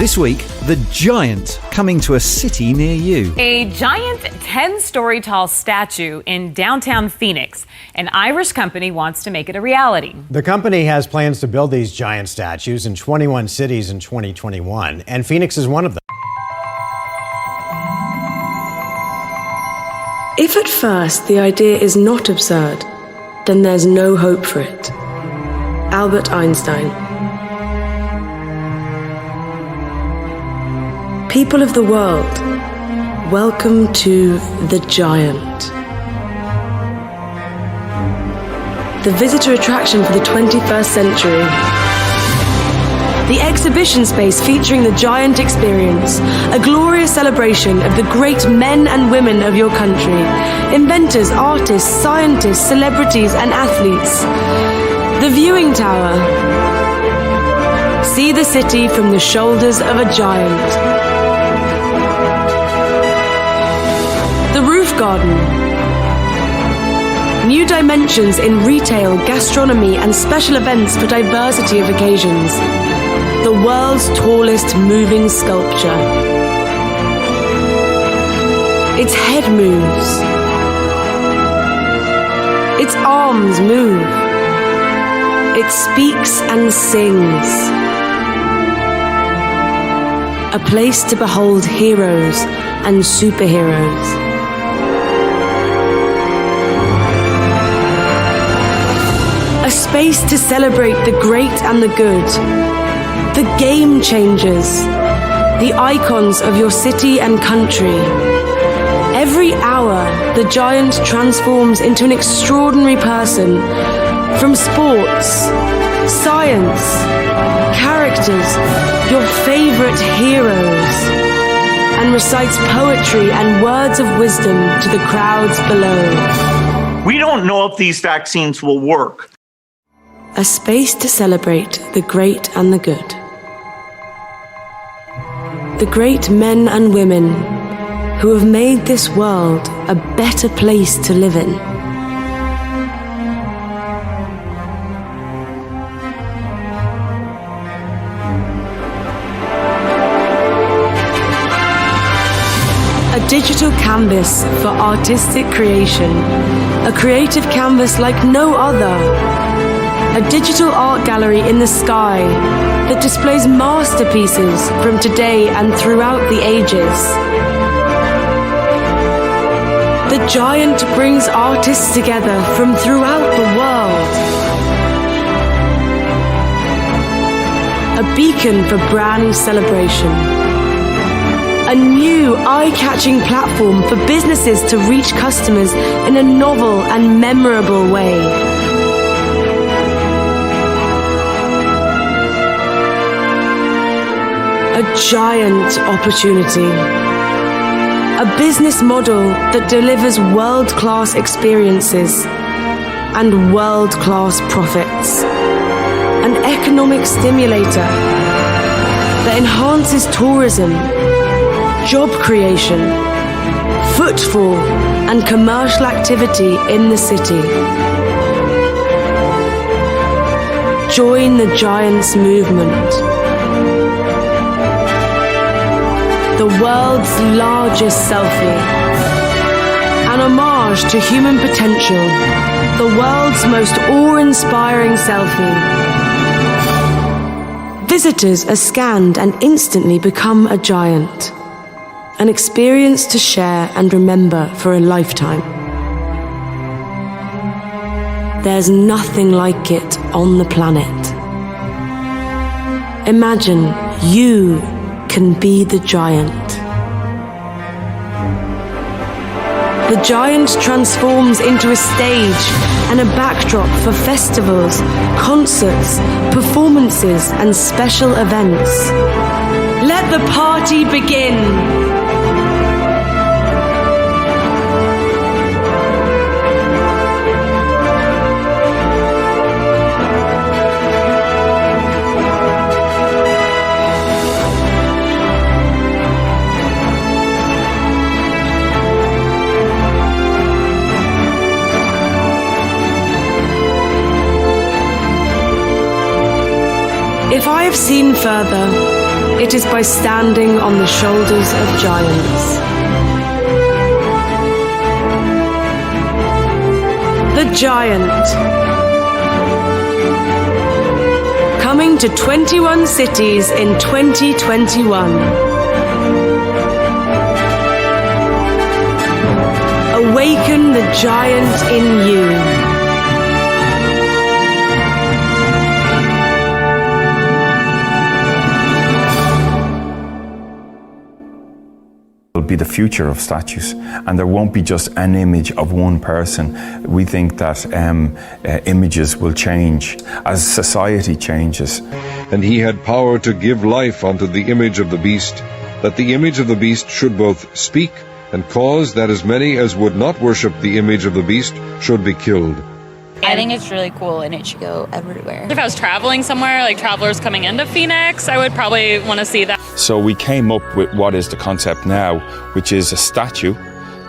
This week, the giant coming to a city near you. A giant 10-story tall statue in downtown Phoenix. An Irish company wants to make it a reality. The company has plans to build these giant statues in 21 cities in 2021, and Phoenix is one of them. If at first the idea is not absurd, then there's no hope for it. Albert Einstein. People of the world, welcome to The Giant. The visitor attraction for the 21st century. The exhibition space featuring the Giant Experience, a glorious celebration of the great men and women of your country, inventors, artists, scientists, celebrities, and athletes. The viewing tower. See the city from the shoulders of a giant. The roof garden. New dimensions in retail, gastronomy, and special events for diversity of occasions. The world's tallest moving sculpture. Its head moves. Its arms move. It speaks and sings. A place to behold heroes and superheroes. A space to celebrate the great and the good. The game changers, the icons of your city and country. Every hour, the giant transforms into an extraordinary person. From sports, science, characters, your favorite heroes, and recites poetry and words of wisdom to the crowds below. We don't know if these vaccines will work. A space to celebrate the great and the good. The great men and women who have made this world a better place to live in. A digital canvas for artistic creation. A creative canvas like no other. A digital art gallery in the sky that displays masterpieces from today and throughout the ages. The Giant brings artists together from throughout the world. A beacon for brand celebration. A new eye-catching platform for businesses to reach customers in a novel and memorable way. A giant opportunity. A business model that delivers world-class experiences and world-class profits. An economic stimulator that enhances tourism, job creation, footfall, and commercial activity in the city. Join the Giants movement. The world's largest selfie. An homage to human potential. The world's most awe-inspiring selfie. Visitors are scanned and instantly become a giant. An experience to share and remember for a lifetime. There's nothing like it on the planet. Imagine you can be the giant. The Giant transforms into a stage and a backdrop for festivals, concerts, performances, and special events. Let the party begin! If I have seen further, It is by standing on the shoulders of giants. The Giant. Coming to 21 cities in 2021. Awaken the giant in you. Will be the future of statues, and there won't be just an image of one person. We think that images will change as society changes. And he had power to give life unto the image of the beast, that the image of the beast should both speak and cause that as many as would not worship the image of the beast should be killed. I think it's really cool and it should go everywhere. If I was traveling somewhere, like travelers coming into Phoenix, I would probably want to see that. So we came up with what is the concept now, which is a statue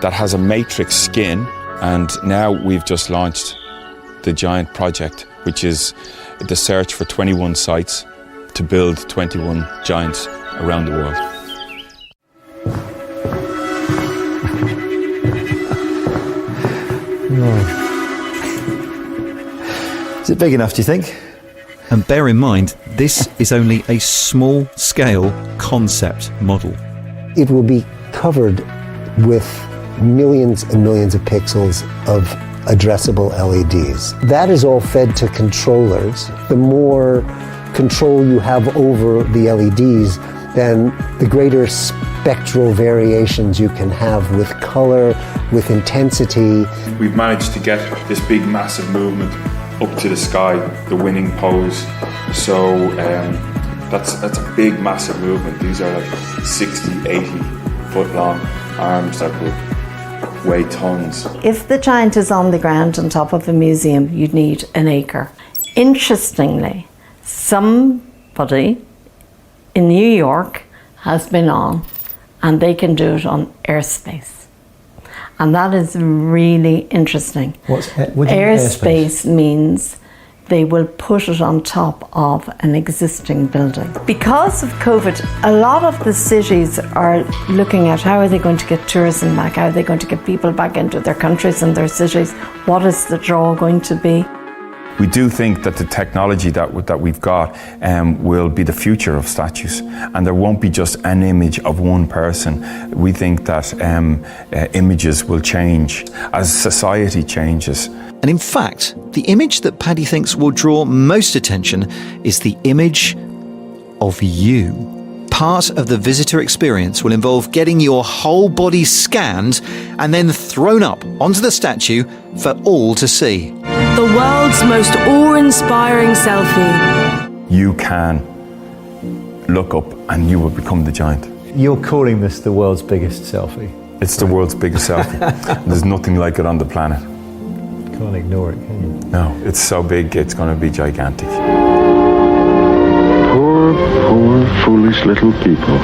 that has a matrix skin, and now we've just launched the Giant project, which is the search for 21 sites to build 21 giants around the world. Is it big enough, do you think? And bear in mind, this is only a small-scale concept model. It will be covered with millions and millions of pixels of addressable LEDs. That is all fed to controllers. The more control you have over the LEDs, then the greater spectral variations you can have with color, with intensity. We've managed to get this big, massive movement up to the sky, the winning pose. So that's a big, massive movement. These are like 60, 80 foot long arms that will weigh tons. If the giant is on the ground on top of a museum, you'd need an acre. Interestingly, somebody in New York has been on, and they can do it on airspace. And that is really interesting. What do you mean airspace? Means they will put it on top of an existing building. Because of COVID, a lot of the cities are looking at how are they going to get tourism back, how are they going to get people back into their countries and their cities, what is the draw going to be? We do think that the technology that we've got will be the future of statues, and there won't be just an image of one person. We think that images will change as society changes. And in fact, the image that Paddy thinks will draw most attention is the image of you. Part of the visitor experience will involve getting your whole body scanned and then thrown up onto the statue for all to see. The world's most awe-inspiring selfie. You can look up and you will become the giant. You're calling this the world's biggest selfie? It's the world's biggest selfie. There's nothing like it on the planet. Can't ignore it, can you? No, it's so big, it's going to be gigantic. Poor, foolish little people.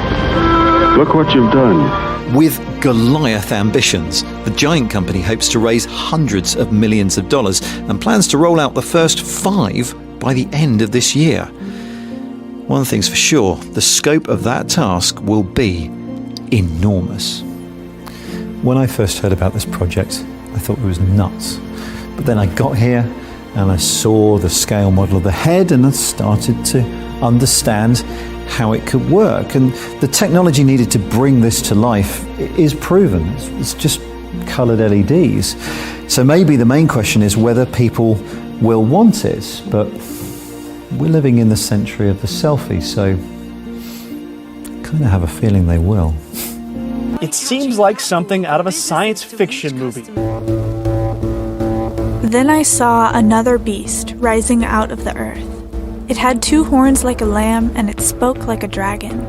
Look what you've done. With Goliath ambitions, the Giant Company hopes to raise hundreds of millions of dollars and plans to roll out the first 5 by the end of this year. One thing's for sure, the scope of that task will be enormous. When I first heard about this project, I thought it was nuts. But then I got here and I saw the scale model of the head and I started to understand how it could work, and the technology needed to bring this to life is proven. It's just coloured LEDs. So maybe the main question is whether people will want it, but we're living in the century of the selfie, so I kind of have a feeling they will. It seems like something out of a science fiction movie. Then I saw another beast rising out of the earth. It had 2 horns like a lamb, and it spoke like a dragon.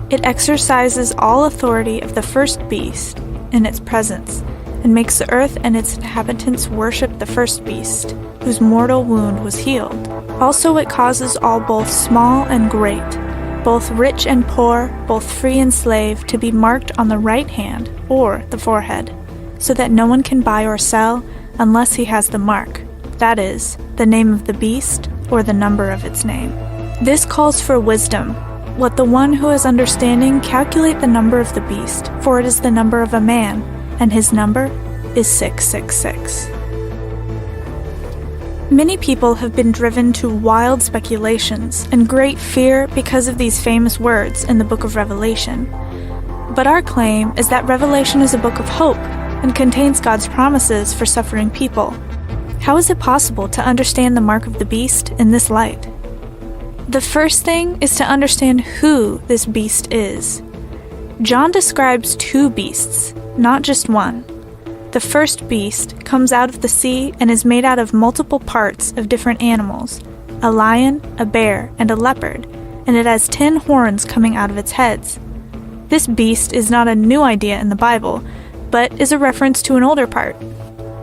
It exercises all authority of the first beast in its presence, and makes the earth and its inhabitants worship the first beast, whose mortal wound was healed. Also it causes all, both small and great, both rich and poor, both free and slave, to be marked on the right hand or the forehead, so that no one can buy or sell unless he has the mark, that is, the name of the beast or the number of its name. This calls for wisdom. let the one who has understanding calculate the number of the beast, for it is the number of a man, and his number is 666. Many people have been driven to wild speculations and great fear because of these famous words in the book of Revelation. But our claim is that Revelation is a book of hope and contains God's promises for suffering people. How is it possible to understand the mark of the beast in this light? The first thing is to understand who this beast is. John describes two beasts, not just one. The first beast comes out of the sea and is made out of multiple parts of different animals, a lion, a bear, and a leopard, and it has 10 horns coming out of its heads. This beast is not a new idea in the Bible, but is a reference to an older part.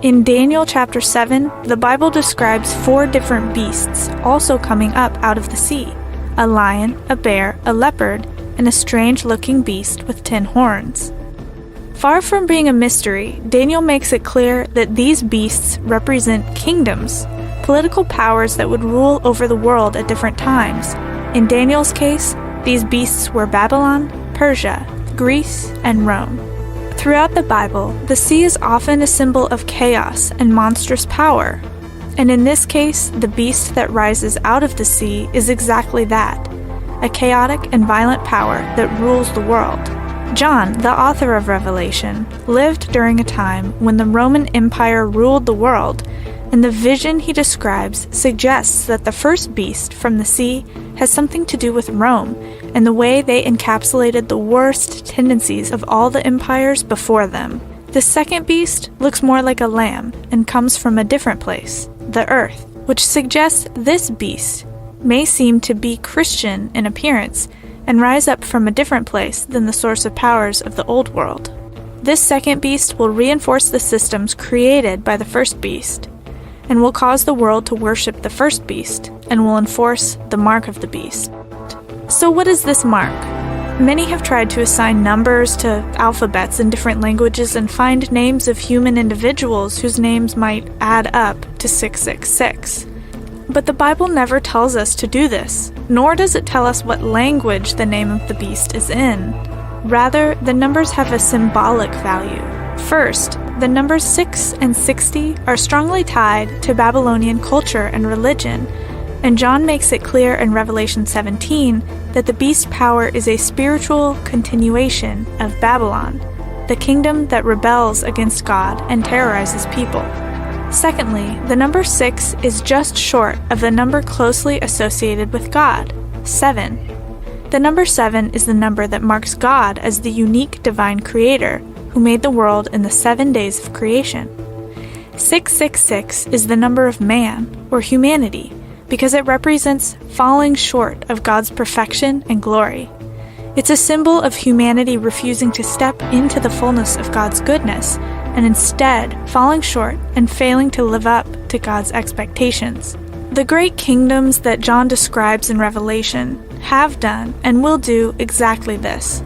In Daniel chapter 7, the Bible describes 4 different beasts also coming up out of the sea, a lion, a bear, a leopard, and a strange-looking beast with 10 horns. Far from being a mystery, Daniel makes it clear that these beasts represent kingdoms, political powers that would rule over the world at different times. In Daniel's case, these beasts were Babylon, Persia, Greece, and Rome. Throughout the Bible, the sea is often a symbol of chaos and monstrous power. And in this case, the beast that rises out of the sea is exactly that, a chaotic and violent power that rules the world. John, the author of Revelation, lived during a time when the Roman Empire ruled the world, and the vision he describes suggests that the first beast from the sea has something to do with Rome and the way they encapsulated the worst tendencies of all the empires before them. The second beast looks more like a lamb and comes from a different place, the earth, which suggests this beast may seem to be Christian in appearance and rise up from a different place than the source of powers of the old world. This second beast will reinforce the systems created by the first beast, and will cause the world to worship the first beast, and will enforce the mark of the beast. So what is this mark? Many have tried to assign numbers to alphabets in different languages and find names of human individuals whose names might add up to 666. But the Bible never tells us to do this, nor does it tell us what language the name of the beast is in. Rather, the numbers have a symbolic value. First, the numbers 6 and 60 are strongly tied to Babylonian culture and religion, and John makes it clear in Revelation 17 that the beast's power is a spiritual continuation of Babylon, the kingdom that rebels against God and terrorizes people. Secondly, the number 6 is just short of the number closely associated with God, 7. The number 7 is the number that marks God as the unique divine creator who made the world in the 7 days of creation. 666 is the number of man, or humanity, because it represents falling short of God's perfection and glory. It's a symbol of humanity refusing to step into the fullness of God's goodness, and instead falling short and failing to live up to God's expectations. The great kingdoms that John describes in Revelation have done and will do exactly this.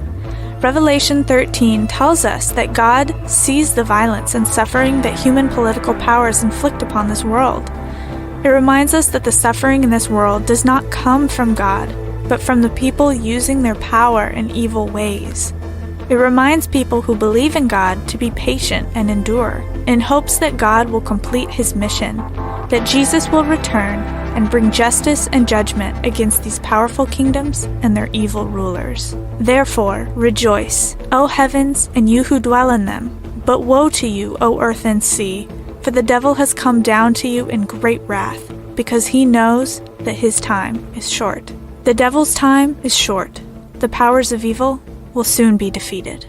Revelation 13 tells us that God sees the violence and suffering that human political powers inflict upon this world. It reminds us that the suffering in this world does not come from God, but from the people using their power in evil ways. It reminds people who believe in God to be patient and endure, in hopes that God will complete his mission, that Jesus will return and bring justice and judgment against these powerful kingdoms and their evil rulers. Therefore, rejoice, O heavens, and you who dwell in them. But woe to you, O earth and sea, for the devil has come down to you in great wrath, because he knows that his time is short. The devil's time is short. The powers of evil will soon be defeated.